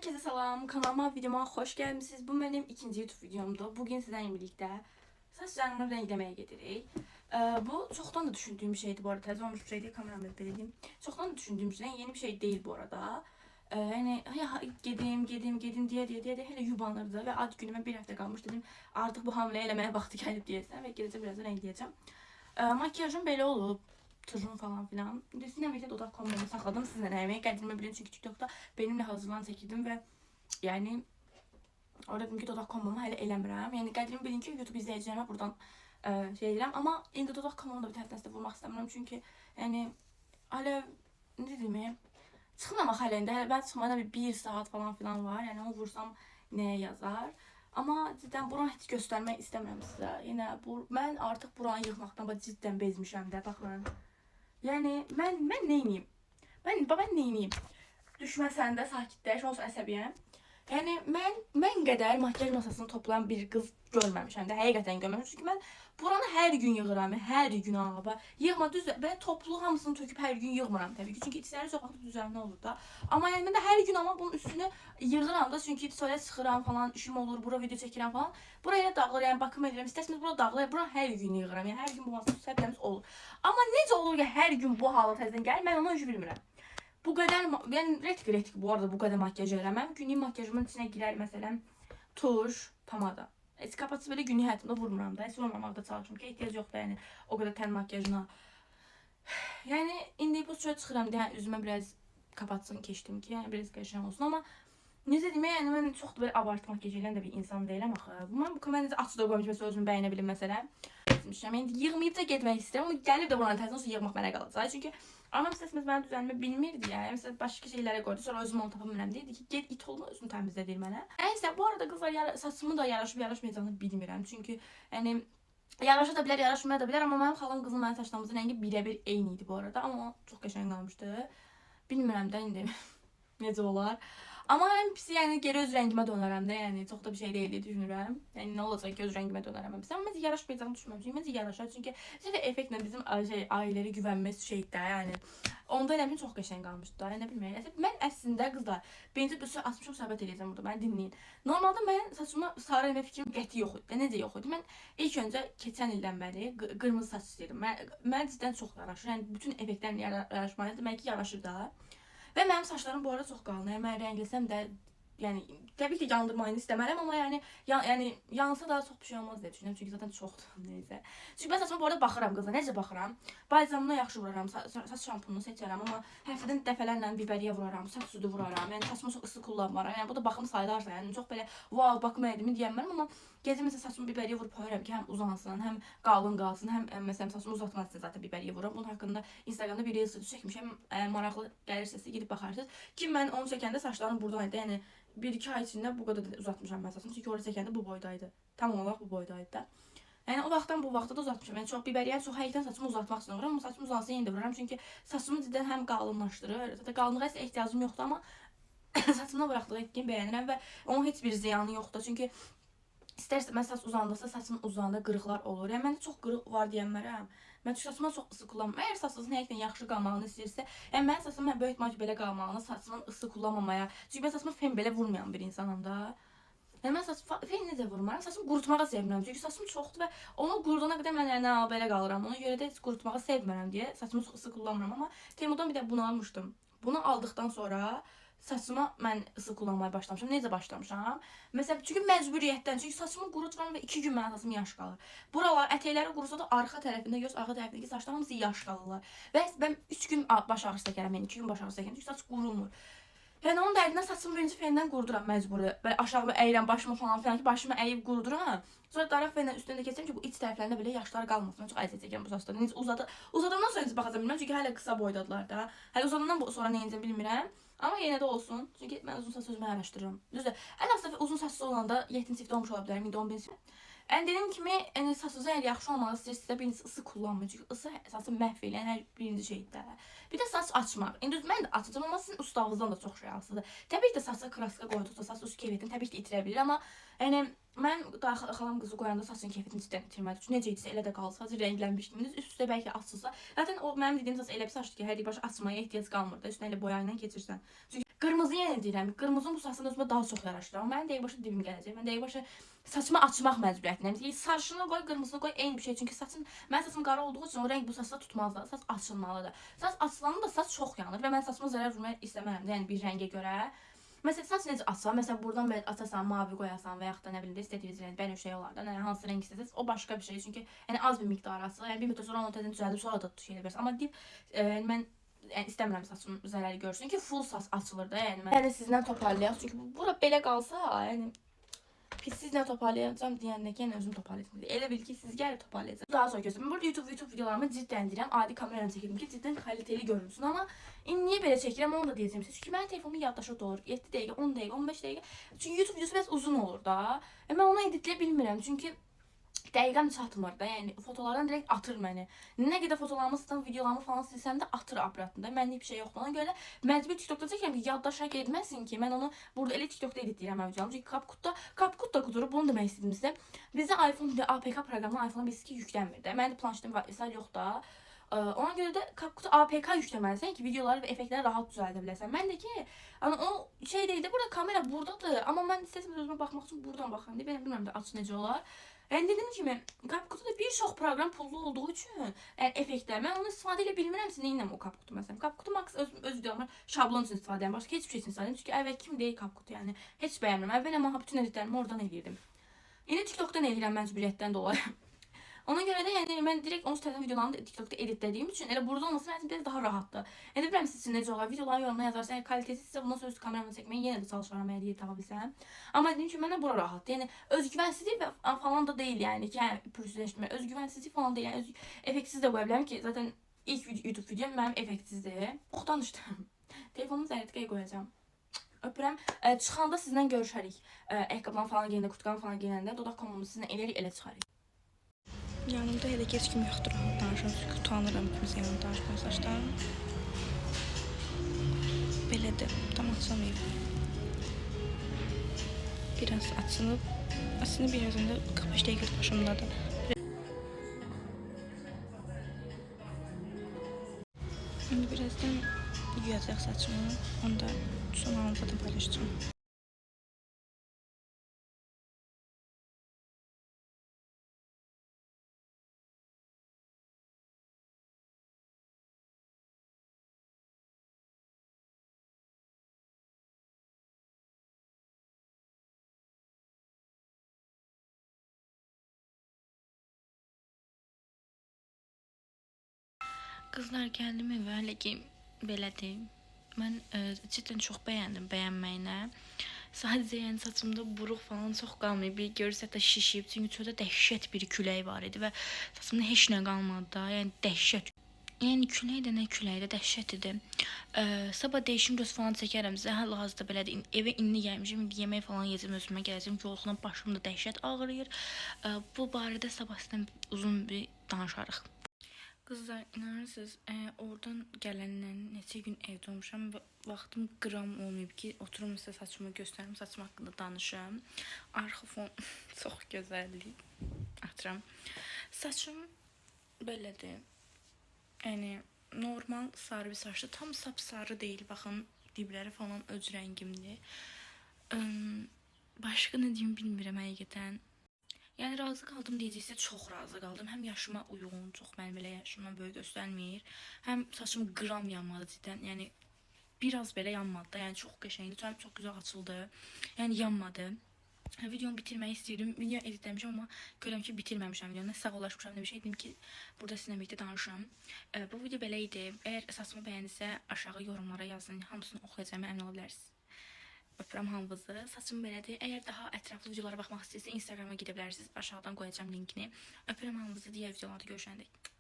Herkese selam, kanalıma, videoma hoş gelmişsiniz. Bu benim ikinci YouTube videomdu. Bugün sizlerle birlikte saçlarımı renklemeye gedirik. Bu çoktan da düşündüğüm bir şeydi bu arada. Tez olmuş bir şeydi, kameramı belirleyeyim. Çoktan da düşündüğüm bir şey, yeni bir şey değil bu arada. Yani ya gedim diye hele yubanırdı ve ad günüme bir hafta kalmış dedim. Artık bu hamle elemeye vakti gelip diyesem ve geleceğim birazdan renkleyeceğim. Makyajım böyle olup turun falan filan. Sizinle birlikte dudak kombomu sakladım. Sizle emeğe geldirme bilin çünkü TikTok'ta benimle hazırlan çekildim ve yani orada dedim ki dudak kombomu hele eləmirəm. Yəni qədrim bilin ki YouTube izləyicilərimə buradan şey edirəm. Amma indi dudak kombomu da bir tərəfdən vurmaq istəmirəm çünki yəni hələ ne deyim çıxmamaq hələ indi. Hələ mən çıxmağına bir saat falan filan var. Yəni onu vursam nəyə yazar? Amma cidden buranı heç göstərmək istəmirəm sizə. Yenə mən artıq buranı yığmaqdan cidden bezmişəm də baxın. Yəni mən neyniyim? Ben neyniyim? Düşməsən də sakitləş, olsa əsəbiyəm. Yəni mən qədər makyaj masasını toplayan bir qız görməmişəm də, həqiqətən görməmişəm. Çünki mən buranı hər gün yığıram, hər gün abi. Yığma düz və toplu hamısını töküb hər gün yığmıram təbii ki. Çünki içləri çox vaxt düzənli olur da. Amma yəni mən də hər gün amma bunun üstünü yığıram da çünki sonra çıxıram falan, işim olur, bura video çəkirəm falan. Buraya dağılır, yəni bakım edirəm. İstəsəniz bura dağılır, bura hər gün yığıram. Yəni hər gün bu masa səbləmiz olur. Amma necə olur ki, hər gün bu hala təzədən gəlir, mən onu heç bilmirəm. Bu kadar yani retik bu arada bu kadar makyaj eləməm. Günlük makyajımın içine girer mesela tuş, pomada. Kapatsız böyle günlük həyatımda vurmuram da. Heç vurmamaqda çalışıram ki, ehtiyac yoxdur yəni o kadar ten makyajına. Yani indi bu şöyle çıxıram deyə üzümə biraz kapatsın keçdim ki, yəni biraz qəşəng olsun amma necə deyim, yəni mən çox da belə abartı makyaj edən də bir insan deyiləm axı. Mən bu kamerada açıq da qoymuş məsəl özümü bəyənə bilim məsələn. Yəni yığmayıb da getmək istəyirəm amma gəlib də buranın təsirində yığmaq mənə qalacaq. Çünki anam səsimiz mənə düzəlmə bilmirdi ya. Məsələn başqa şeylərə qoydu. Sonra özüm onu tapa bilmirəm deyirdi ki, get it olma özünü təmizlə deyir mənə. Nəysə bu arada qızlar saçımı da yaraşıb yaraşmayacağını bilmirəm. Çünki yəni yaraşa da bilər, yaraşmaya da bilər amma mənim xalam qızım mənim saçlarımızın rəngi birə-bir eyni idi bu arada. Amma çox qəşəng qalmışdı. Bilmirəm də indi necə olar. Amma ən pisi yəni geri öz rəngimə dönərəm də, yəni çox da bir şey deyil deyə düşünürəm. Yəni nə olacaq ki, öz rəngimə dönərəm ən pisi. Amma məncə yaraşmayacağını düşünmürəm. Çünki məncə yaraşar. Çünki sizə effektlə bizim ailələri güvənməz şeydə, yəni onda eləmişim çox qəşəng qalmışdı da. Yəni nə bilmirəm. Mən əslində qızlar, birinci bir şey açmışam söhbət edəcəm burada. Məni dinləyin. Normalda mən saçıma sarı eləmə fikrim qəti yox idi. Necə yox idi? Mən ilk öncə keçən ildən bəri qırmızı saç istəyirdim. Mən cidden çox yaraşır. Yəni bütün effektlərlə yaraşmalı. Demək ki, yaraşır da. Ve benim saçlarım bu arada çok qalın. Yəni mən rənglesəm də yani tabii ki yandırmayını istemem ama yani yansa daha çok bir şey olmaz diye düşünüyorum çünkü zaten çoxdur neyse. Çünkü ben saçıma bu arada baxıram qızlar, necə baxıram? Balzamına yaxşı vuraram, saç şampununu seçərəm amma həftədən dəfələrlə biberiyə vuraram, saç südü vuraram. Yəni saçımı çox ısı kullanmaram. Yəni bu da baxım sayılarsa, yəni çox belə wow baxım edimi deyəmmərəm amma gecə məsələn saçımı biberiyə vurub koyuram ki, həm uzansın, həm qalın qalsın, həm məsələn saçımı uzatmaq üçün zaten biberiyə vururam. Bunun haqqında Instagramda bir reels çəkmişəm. Maraqlı gəlirsə gedib baxarsınız ki, mən onu çəkəndə saçlarım buradan idi. Yəni 1-2 ay içində bu qədər uzatmışam mən saçımı. Çünki orada çəkəndə bu boydaydı. Tam olaraq bu boydaydı da. Yəni o vaxtdan bu vaxta da uzatmışam. Yəni çox biberiyə, çox həqiqətən saçımı uzatmaq üçün vururam. Amma saçım uzansın yenə də vururam. Çünki saçımı cidden həm qalınlaşdırır. Zaten qalınlığa heç ehtiyacım yoxdur amma saçımda buraxdığı etkin bəyənirəm və onun heç bir ziyanı yoxdur. Çünki İstər-istəməz saç uzandıqsa saçın uzanda qırıqlar olur. Yəni məndə çox qırıq var deyənmərəm. Mən saçıma çox ısı kullanmam. Əgər saçınızın həqiqətən yaxşı qalmağını istəyirsə, yəni mənim saçım böyük ihtimal ki belə qalmağını, saçımın ısı kullanmamaya. Çünki mən saçımı fen belə vurmayan bir insanım da. Yəni mən saçımı fen necə vurmaram? Saçımı qurutmağa sevmirəm. Çünki saçım çoxdur və onu qurudana qədər mən yəni belə qalıram. Ona görə də heç qurutmağı sevmirəm deyə saçımı çox ısı kullanmıram amma Temudan bir də bunu almışdım. Bunu aldıqdan sonra saçıma mən ısı kullanmaya başlamışam. Necə başlamışam? Məsələn, çünki məcburiyyətdən. Çünki saçımı quruturam və 2 gün mənim saçım yaş qalır. Buralar ətəkləri qurusa da arxa tərəfində göz, arxa tərəfindəki saçlar hamısı yaş qalırlar. Və mən 3 gün baş ağrısı çəkərəm, yəni 2 gün baş ağrısı çəkərəm. Çünki saç qurumur. Yəni onun dərdindən saçımı birinci fəndən quruduram məcburi. Belə aşağı əyirəm başımı falan filan ki, başımı əyib quruduram. Sonra daraq fəndən üstündə keçirəm ki, bu iç tərəflərində belə yaşlar qalmasın. Mən çox əziyyət çəkirəm bu saçlardan. Necə uzadandan sonra necə baxacam bilmirəm. Çünki hələ qısa boydadılar da. Hələ uzadandan sonra nə edəcəm bilmirəm. Amma yenə də olsun. Çünki mən uzun saç özümə araşdırıram. Düzdür. Ən azı uzun saçlı olanda 7-ci sinifdə olmuş ola bilərəm, indi 11-ci sinif. Dediyim kimi, yəni saçınızın əgər yaxşı olmağı istəyirsinizsə, birincisi ısı kullanmayın. Çünki ısı saçı məhv eləyən hər birinci şeydir. Bir də saç açmaq. İndi mən də açacağam amma sizin ustavınızdan da çox şey alsınız. Təbii ki də saça kraska qoyduqda saç öz keyfiyyətini təbii ki itirə bilir amma yəni mən xalam qızı qoyanda saçın keyfiyyətini cidden itirmədi. Çünki necə idisə elə də qalsa, saçı rənglənmiş kimi üst-üstə bəlkə açılsa. Zaten o mənim dediyim saç elə bir saçdır ki, hər başa açmaya ehtiyac qalmır da, üstünə elə boya ilə keçirsən. Çünki qırmızı yenə deyirəm, qırmızının bu saçını özümə daha çox yaraşdırır. Amma mənim dəqiq başa dibim gələcək. Mən dəqiq başa saçımı açmaq məcburiyyətindəyəm. Sarışını qoy, qırmızını qoy, eyni bir şey. Çünki mənim saçım qara olduğu üçün o rəng bu saçda tutmazlar. Saç açılmalıdır. Saç açılanda da saç çox yanır və mən saçıma zərər vurmaq istəmərəm də, yəni bir rəngə görə. Məsələn, saç necə açsan, məsələn, buradan belə açasan, mavi qoyasan və yaxud da nə bilim də istədiyiniz rəng, bənövşəyi olar da, yəni hansı rəng istəsəz, o başqa bir şey. Çünki yəni az bir miqdar açılır. Yəni bir müddət sonra onu təzədən düzəldib sonra da tuş edə bilərsən. Amma dip mən yəni istəmirəm saçım zərər görsün ki, full saç açılır da, yəni mən. Yəni sizlə toparlayaq. Çünki bura belə qalsa, yəni pis sizlə toparlayacağam deyəndə ki, yəni özüm toparlayacağam. Elə bil ki, siz gəlib toparlayacağım. Daha sonra gözləyin. Burada YouTube videolarımı ciddən deyirəm. Adi kamerayla çəkirdim ki, ciddən kaliteli görünsün. Amma indi niyə belə çəkirəm, onu da deyəcəm sizə. Çünki mənim telefonumun yaddaşı dolur. 7 dəqiqə, 10 dəqiqə, 15 dəqiqə. Çünki YouTube videosu biraz uzun olur da. Mən onu editləyə bilmirəm. Çünki dəqiqəm çatmır da, yəni fotolardan direkt atır məni. Nə qədər fotolarımı silsəm, videolarımı falan silsəm də atır aparatında. Mənlik bir şey yoxdur. Ona görə məcbur TikTokda çəkirəm ki, yaddaşa getməsin ki, mən onu burada elə TikTokda editləyirəm videolarımı. Çünki CapCut da qudurub, bunu demək istədim sizə. Bizdə iPhone APK proqramına iPhone bilirsiz ki, yüklənmir də. Mənim də planşetim var, əsas yox da. Ona görə də CapCut APK yükləməlisən ki, videoları və effektləri rahat düzəldə biləsən. Mən də ki, yəni o şey deyil də, burada kamera buradadır, amma mən istəsəm özümə baxmaq üçün buradan baxıram. Mən bilmirəm də açı necə olar. Yəni dediyim kimi, CapCut'da bir çox proqram pullu olduğu üçün, yəni effektlər, mən onu istifadə edə bilmirəmsə, neynəm o CapCut'u məsələn. CapCut'u max öz videolarımı şablon üçün istifadə edirəm, başqa heç bir şey üçün istifadə edirəm. Çünki əvvəl kim deyil CapCut'u, yəni heç bəyənmirəm. Əvvəl amma bütün editlərimi oradan edirdim. İndi TikTok'dan edirəm məcburiyyətdən dolayı. Ona görə də yəni mən direkt onun təzə videolarını TikTok'da editlədiyim üçün elə burada olması mənim biraz daha rahatdır. Yəni bilmirəm siz üçün necə olar. Videoları yorumlara yazarsanız, əgər kalitəsizsə bundan sonra öz kameramla çəkməyə yenə də çalışaram əgər yer tapa bilsəm. Amma dediyim kimi mənə bura rahatdır. Yəni özgüvənsizlik falan da deyil yəni ki, pürsüzləşdirmə, özgüvənsizlik falan deyil. Yəni effektsiz də qoya bilərəm ki, zaten ilk YouTube videom mənim effektsizdir. Çox danışdım. Telefonumu zərətqəyə qoyacağam. Öpürəm. Çıxanda sizlə görüşərik. Ayaqqabılarımı falan geyəndə, kurtqamı falan geyəndə dodaq komamı sizinlə elərik, elə çıxarıq. Yanımda elə heç kim yoxdur, danışım, çünki utanıram kimsə yanımda danışmaq saçdan. Belədir, tam açamayıb. Biraz açılıb, aslında birazında 45 dəqiqə başımdadır. İndi birazdan yuyacaq saçımı, onda son halımda da paylaşacağım. Qızlar, gəldim evə, hələ ki belədir. Mən cidden çox bəyəndim bəyənməyinə. Sadəcə yəni saçımda buruq falan çox qalmayıb. Bir görürsə də şişib. Çünki çöldə dəhşət bir külək var idi və saçımda heç nə qalmadı da. Yəni dəhşət. Yəni külək də nə külək də dəhşət idi. Sabah dəyişim göz falan çəkərəm sizə. Hal-hazırda belədir. Evə indi gəlmişəm. Yemək falan yeyəcəm, özümə gələcəm. Yorğunam, başım da dəhşət ağrıyır. Bu barədə sabah sizdən uzun bir danışarıq. Qızlar, inanırsınız, oradan gələndən neçə gün evdə olmuşam və vaxtım qram olmayıb ki, oturum sizə saçımı göstərim, saçım haqqında danışım. Arxa fon çox gözəllik. Açıram. Saçım belədir. Yəni normal sarı bir saçdır. Tam sapsarı deyil. Baxın, dibləri falan öz rəngimdir. Başqa nə deyim bilmirəm həqiqətən. Yəni razı qaldım deyəcəksə çox razı qaldım. Həm yaşıma uyğun, çox mənim belə yaşımdan böyük göstərmir. Həm saçım qram yanmadı cidden. Yəni biraz belə yanmadı da. Yəni çox qəşəngdir. Çox gözəl açıldı. Yəni yanmadı. Videomu bitirmək istəyirdim. Video editləmişəm amma görürəm ki bitirməmişəm videonu. Sağollaşmışam, nə bir şey dedim ki burada sizinlə birlikdə danışım. Bu video belə idi. Əgər saçımı bəyəndisə aşağı yorumlara yazın. Hamısını oxuyacağıma əmin ola bilərsiniz. Öpürəm hamınızı. Saçım belədir. Əgər daha ətraflı videolara baxmaq istəyirsə Instagrama gedə bilərsiniz. Aşağıdan qoyacağım linkini. Öpürəm hamınızı. Digər videolarda görüşəndək.